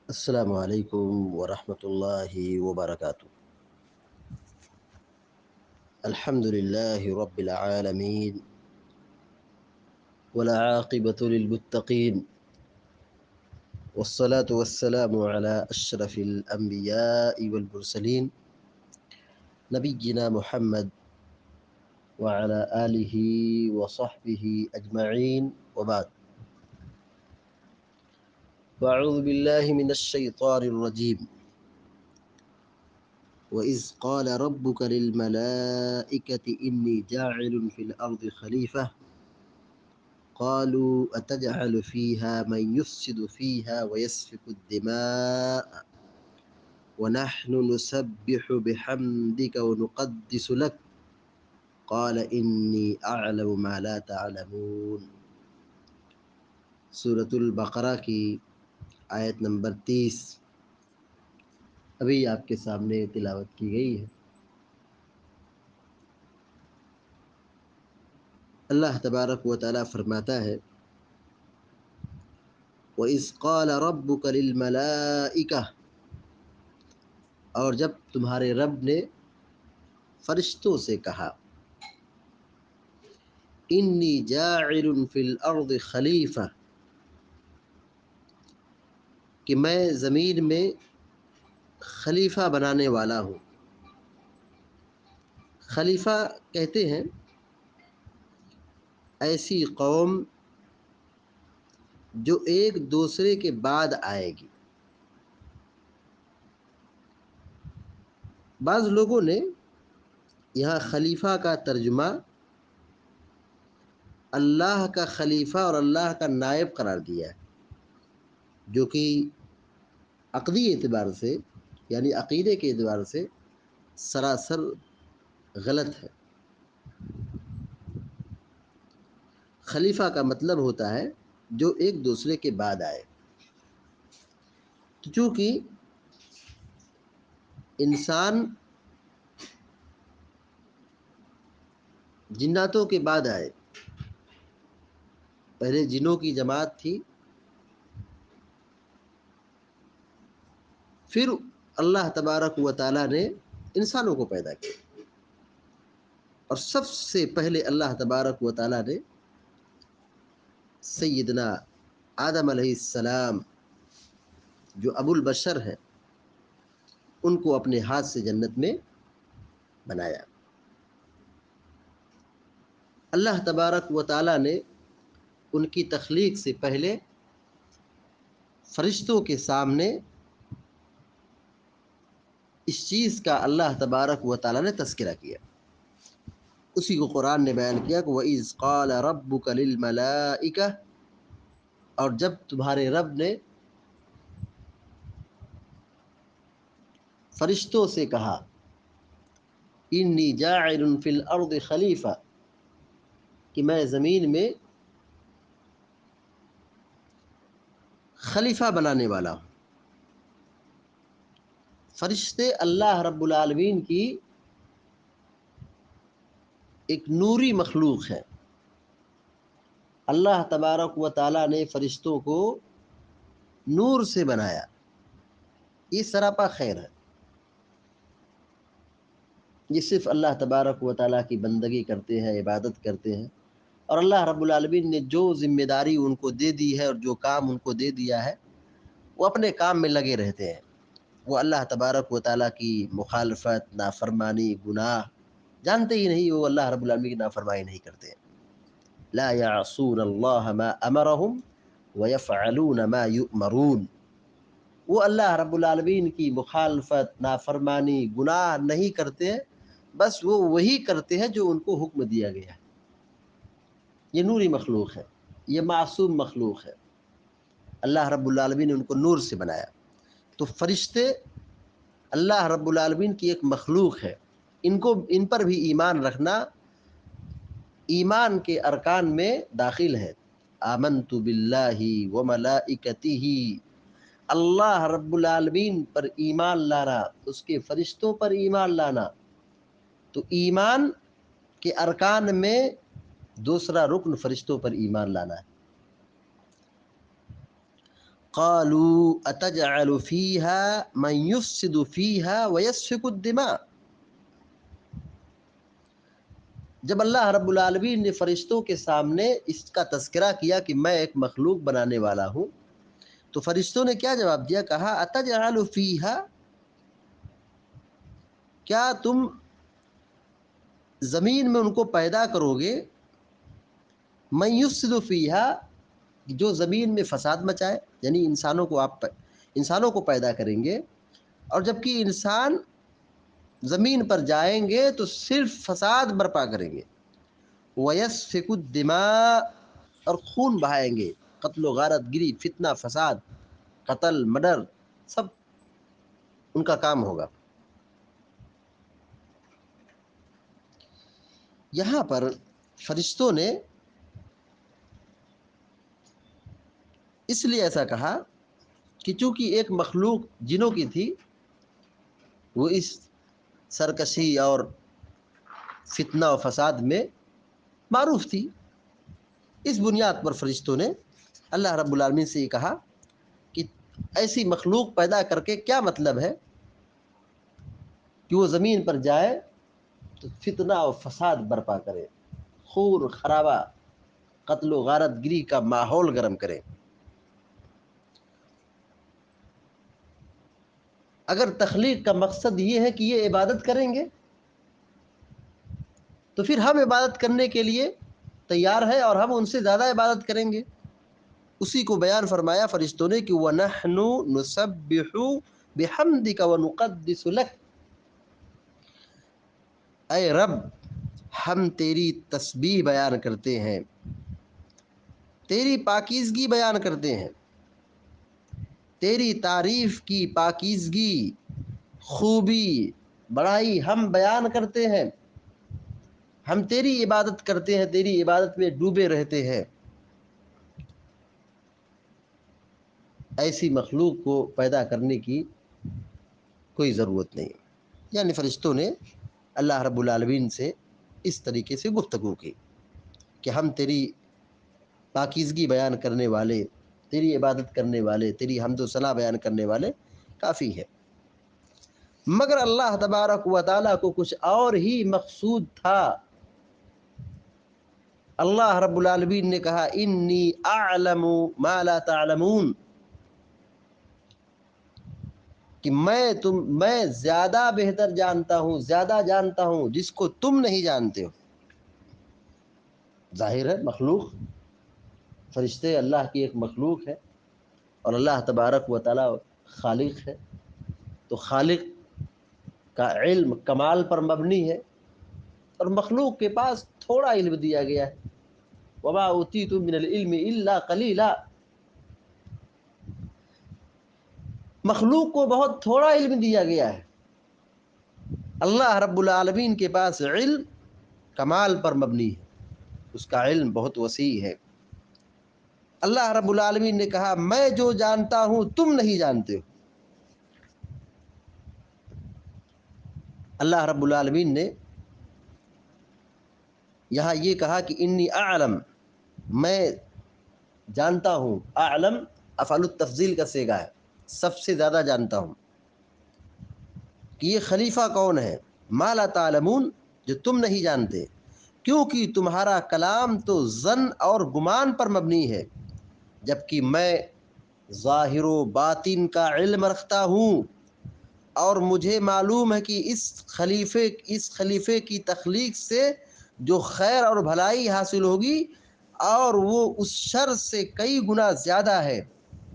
السلام علیکم ورحمۃ اللہ وبرکاتہ۔ الحمد للہ رب العالمین والعاقبۃ للمتقین والصلاة والسلام علی اشرف الانبیاء والمرسلین نبینا محمد وعلی آلہ وصحبہ اجمعین وبعد۔ فاعوذ باللہ من الشیطان الرجیم۔ وَإِذْ قَالَ رَبُّكَ لِلْمَلَائِكَةِ إِنِّي جَاعِلٌ فِي الْأَرْضِ خَلِيفَةً قَالُوا أَتَجْعَلُ فِيهَا مَن يُفْسِدُ فِيهَا وَيَسْفِكُ الدِّمَاءَ وَنَحْنُ نُسَبِّحُ بِحَمْدِكَ وَنُقَدِّسُ لَكَ قَالَ إِنِّي أَعْلَمُ مَا لَا تَعْلَمُونَ۔ سورۃ البقرہ کی آیت نمبر 30 ابھی آپ کے سامنے تلاوت کی گئی ہے۔ اللہ تبارک و تعالیٰ فرماتا ہے وَإِذْ قَالَ رَبُّكَ لِلْمَلَائِكَةِ، اور جب تمہارے رب نے فرشتوں سے کہا اِنِّی جَاعِلٌ فِی الْأَرْضِ خلیفہ، کہ میں زمین میں خلیفہ بنانے والا ہوں۔ خلیفہ کہتے ہیں ایسی قوم جو ایک دوسرے کے بعد آئے گی۔ بعض لوگوں نے یہاں خلیفہ کا ترجمہ اللہ کا خلیفہ اور اللہ کا نائب قرار دیا ہے، جو کہ عقدی اعتبار سے یعنی عقیدے کے اعتبار سے سراسر غلط ہے۔ خلیفہ کا مطلب ہوتا ہے جو ایک دوسرے کے بعد آئے۔ تو چونکہ انسان جناتوں کے بعد آئے، پہلے جنوں کی جماعت تھی، پھر اللہ تبارک و تعالیٰ نے انسانوں کو پیدا کیا، اور سب سے پہلے اللہ تبارک و تعالیٰ نے سیدنا آدم علیہ السلام جو ابو البشر ہیں ان کو اپنے ہاتھ سے جنت میں بنایا۔ اللہ تبارک و تعالیٰ نے ان کی تخلیق سے پہلے فرشتوں کے سامنے اس چیز کا اللہ تبارک و تعالیٰ نے تذکرہ کیا، اسی کو قرآن نے بیان کیا کہ وَإِذْ قَالَ رَبُّكَ لِلْمَلَائِكَةِ، اور جب تمہارے رب نے فرشتوں سے کہا اِنِّی جَاعِلٌ فِی الْأَرْضِ خلیفہ، کہ میں زمین میں خلیفہ بنانے والا ہوں۔ فرشتے اللہ رب العالمین کی ایک نوری مخلوق ہے۔ اللہ تبارک و تعالیٰ نے فرشتوں کو نور سے بنایا، یہ سراپا خیر ہے۔ یہ صرف اللہ تبارک و تعالیٰ کی بندگی کرتے ہیں، عبادت کرتے ہیں، اور اللہ رب العالمین نے جو ذمہ داری ان کو دے دی ہے اور جو کام ان کو دے دیا ہے وہ اپنے کام میں لگے رہتے ہیں۔ وہ اللہ تبارک و تعالیٰ کی مخالفت، نافرمانی، گناہ جانتے ہی نہیں، وہ اللہ رب العالمین کی نافرمانی نہیں کرتے۔ لا يعصون اللہ ما امرهم ويفعلون ما يؤمرون، وہ اللہ رب العالمین کی مخالفت، نافرمانی، گناہ نہیں کرتے، بس وہ وہی کرتے ہیں جو ان کو حکم دیا گیا ہے۔ یہ نوری مخلوق ہے، یہ معصوم مخلوق ہے، اللہ رب العالمین نے ان کو نور سے بنایا۔ تو فرشتے اللہ رب العالمین کی ایک مخلوق ہے، ان پر بھی ایمان رکھنا ایمان کے ارکان میں داخل ہے۔ آمنت باللہ وملائکتہ، اللہ رب العالمین پر ایمان لانا، اس کے فرشتوں پر ایمان لانا، تو ایمان کے ارکان میں دوسرا رکن فرشتوں پر ایمان لانا ہے۔ قالوا اتجعل فيها من يفسد فيها ويسفك الدماء. جب اللہ رب العالمین نے فرشتوں کے سامنے اس کا تذکرہ کیا کہ میں ایک مخلوق بنانے والا ہوں، تو فرشتوں نے کیا جواب دیا؟ کہا اتجعل فیہا، کیا تم زمین میں ان کو پیدا کرو گے، من یفسد فیہا، جو زمین میں فساد مچائے، یعنی انسانوں کو پیدا کریں گے، اور جبکہ انسان زمین پر جائیں گے تو صرف فساد برپا کریں گے، وَيَسْفِكُ الدِّمَاء، اور خون بہائیں گے، قتل و غارت گری، فتنہ فساد، قتل مرڈر، سب ان کا کام ہوگا۔ یہاں پر فرشتوں نے اس لیے ایسا کہا کہ چونکہ ایک مخلوق جنوں کی تھی، وہ اس سرکشی اور فتنہ و فساد میں معروف تھی، اس بنیاد پر فرشتوں نے اللہ رب العالمین سے یہ کہا کہ ایسی مخلوق پیدا کر کے کیا مطلب ہے کہ وہ زمین پر جائے تو فتنہ و فساد برپا کرے، خون خرابہ، قتل و غارت گری کا ماحول گرم کرے۔ اگر تخلیق کا مقصد یہ ہے کہ یہ عبادت کریں گے تو پھر ہم عبادت کرنے کے لیے تیار ہے اور ہم ان سے زیادہ عبادت کریں گے۔ اسی کو بیان فرمایا فرشتوں نے کہ وَنَحْنُ نُسَبِّحُ بِحَمْدِكَ وَنُقَدِّسُ لَكَ، اے رب ہم تیری تسبیح بیان کرتے ہیں، تیری پاکیزگی بیان کرتے ہیں، تیری تعریف کی پاکیزگی، خوبی، بڑائی ہم بیان کرتے ہیں، ہم تیری عبادت کرتے ہیں، تیری عبادت میں ڈوبے رہتے ہیں۔ ایسی مخلوق کو پیدا کرنے کی کوئی ضرورت نہیں۔ یعنی فرشتوں نے اللہ رب العالمین سے اس طریقے سے گفتگو کی کہ ہم تیری پاکیزگی بیان کرنے والے، تیری عبادت کرنے والے، تیری حمد و ثنا بیان کرنے والے کافی ہے۔ مگر اللہ تبارک و تعالیٰ کو کچھ اور ہی مقصود تھا۔ اللہ رب العالمین نے کہا انی اعلم ما لا تعلمون، کہ میں زیادہ بہتر جانتا ہوں، زیادہ جانتا ہوں جس کو تم نہیں جانتے ہو۔ ظاہر ہے مخلوق، فرشتے اللہ کی ایک مخلوق ہے اور اللہ تبارک و تعالی خالق ہے، تو خالق کا علم کمال پر مبنی ہے اور مخلوق کے پاس تھوڑا علم دیا گیا ہے۔ وما اوتیتم من العلم الا قلیلا، مخلوق کو بہت تھوڑا علم دیا گیا ہے، اللہ رب العالمین کے پاس علم کمال پر مبنی ہے، اس کا علم بہت وسیع ہے۔ اللہ رب العالمین نے کہا میں جو جانتا ہوں تم نہیں جانتے ہو۔ اللہ رب العالمین نے یہاں یہ کہا کہ انی اعلم، میں جانتا ہوں، اعلم افعل التفضیل کا صیغہ ہے، سب سے زیادہ جانتا ہوں کہ یہ خلیفہ کون ہے، ما لا تعلمون، جو تم نہیں جانتے، کیونکہ تمہارا کلام تو ظن اور گمان پر مبنی ہے، جبکہ میں ظاہر و باطن کا علم رکھتا ہوں اور مجھے معلوم ہے کہ اس خلیفے کی تخلیق سے جو خیر اور بھلائی حاصل ہوگی اور وہ اس شر سے کئی گنا زیادہ ہے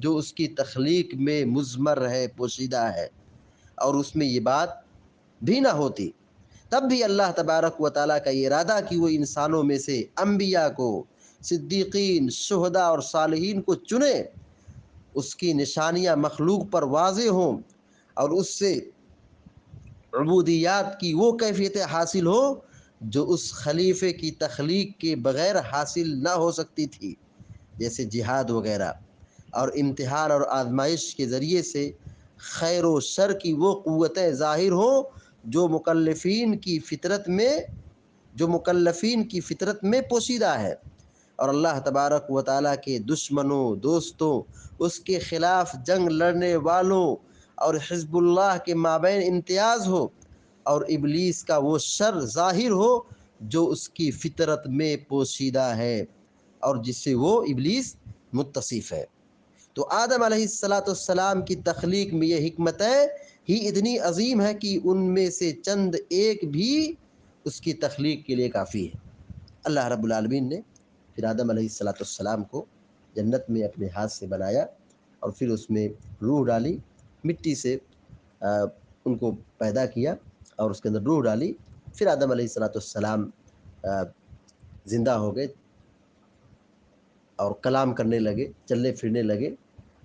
جو اس کی تخلیق میں مضمر ہے، پوشیدہ ہے، اور اس میں یہ بات بھی نہ ہوتی تب بھی اللہ تبارک و تعالیٰ کا یہ ارادہ کہ وہ انسانوں میں سے انبیاء کو، صدیقین، شہداء اور صالحین کو چنے، اس کی نشانیاں مخلوق پر واضح ہوں اور اس سے عبودیات کی وہ کیفیت حاصل ہو جو اس خلیفے کی تخلیق کے بغیر حاصل نہ ہو سکتی تھی، جیسے جہاد وغیرہ، اور امتحان اور آزمائش کے ذریعے سے خیر و شر کی وہ قوتیں ظاہر ہوں جو مکلفین کی فطرت میں پوشیدہ ہے۔ اور اللہ تبارک و تعالیٰ کے دشمنوں، دوستوں، اس کے خلاف جنگ لڑنے والوں اور حزب اللہ کے مابین امتیاز ہو، اور ابلیس کا وہ شر ظاہر ہو جو اس کی فطرت میں پوشیدہ ہے اور جس سے وہ ابلیس متصف ہے۔ تو آدم علیہ السلام کی تخلیق میں یہ حکمتیں ہی اتنی عظیم ہے کہ ان میں سے چند ایک بھی اس کی تخلیق کے لیے کافی ہے۔ اللہ رب العالمین نے پھر آدم علیہ السلام کو جنت میں اپنے ہاتھ سے بنایا اور پھر اس میں روح ڈالی، مٹی سے ان کو پیدا کیا اور اس کے اندر روح ڈالی، پھر آدم علیہ السلام زندہ ہو گئے اور کلام کرنے لگے، چلنے پھرنے لگے۔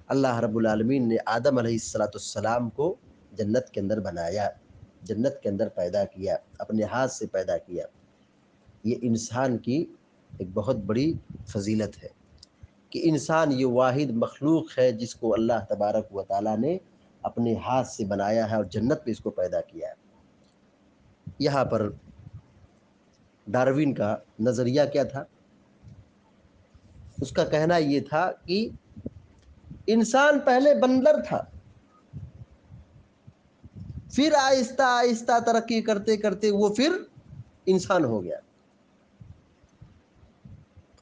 اللہ رب العالمین نے آدم علیہ السلام کو جنت کے اندر بنایا، جنت کے اندر پیدا کیا، اپنے ہاتھ سے پیدا کیا۔ یہ انسان کی ایک بہت بڑی فضیلت ہے کہ انسان یہ واحد مخلوق ہے جس کو اللہ تبارک و تعالیٰ نے اپنے ہاتھ سے بنایا ہے اور جنت میں اس کو پیدا کیا ہے۔ یہاں پر ڈاروین کا نظریہ کیا تھا؟ اس کا کہنا یہ تھا کہ انسان پہلے بندر تھا، پھر آہستہ آہستہ ترقی کرتے کرتے وہ پھر انسان ہو گیا۔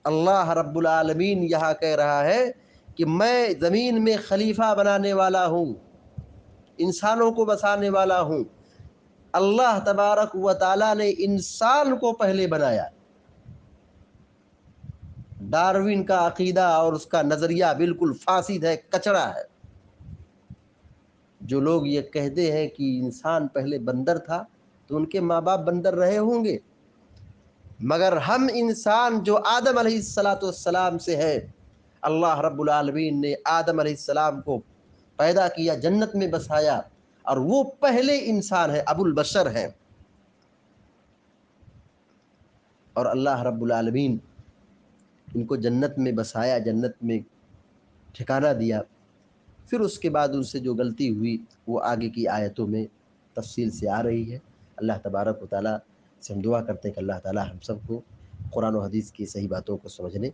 اللہ رب العالمین یہاں کہہ رہا ہے کہ میں زمین میں خلیفہ بنانے والا ہوں، انسانوں کو بسانے والا ہوں۔ اللہ تبارک و تعالیٰ نے انسان کو پہلے بنایا۔ ڈاروین کا عقیدہ اور اس کا نظریہ بالکل فاسد ہے، کچڑا ہے۔ جو لوگ یہ کہتے ہیں کہ انسان پہلے بندر تھا تو ان کے ماں باپ بندر رہے ہوں گے، مگر ہم انسان جو آدم علیہ السلام سے ہے، اللہ رب العالمین نے آدم علیہ السلام کو پیدا کیا، جنت میں بسایا، اور وہ پہلے انسان ہے، ابو البشر ہیں، اور اللہ رب العالمین ان کو جنت میں بسایا، جنت میں ٹھکانہ دیا۔ پھر اس کے بعد ان سے جو غلطی ہوئی وہ آگے کی آیتوں میں تفصیل سے آ رہی ہے۔ اللہ تبارک و تعالیٰ سے ہم دعا کرتے ہیں کہ اللہ تعالیٰ ہم سب کو قرآن و حدیث کی صحیح باتوں کو سمجھنے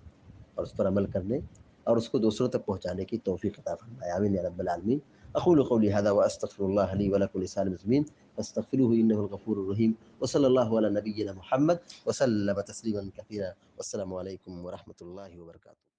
اور اس پر عمل کرنے اور اس کو دوسروں تک پہنچانے کی توفیق عطا فرمائے، آمین یا رب العالمین۔ اقول قولی ھذا واستغفر اللہ لی ولکم ولسائر المسلمین فاستغفروہ انہ الغفور الرحیم، وصلی اللہ علی نبینا محمد وسلم تسلیما کثیرا، والسلام علیکم ورحمۃ اللہ وبرکاتہ۔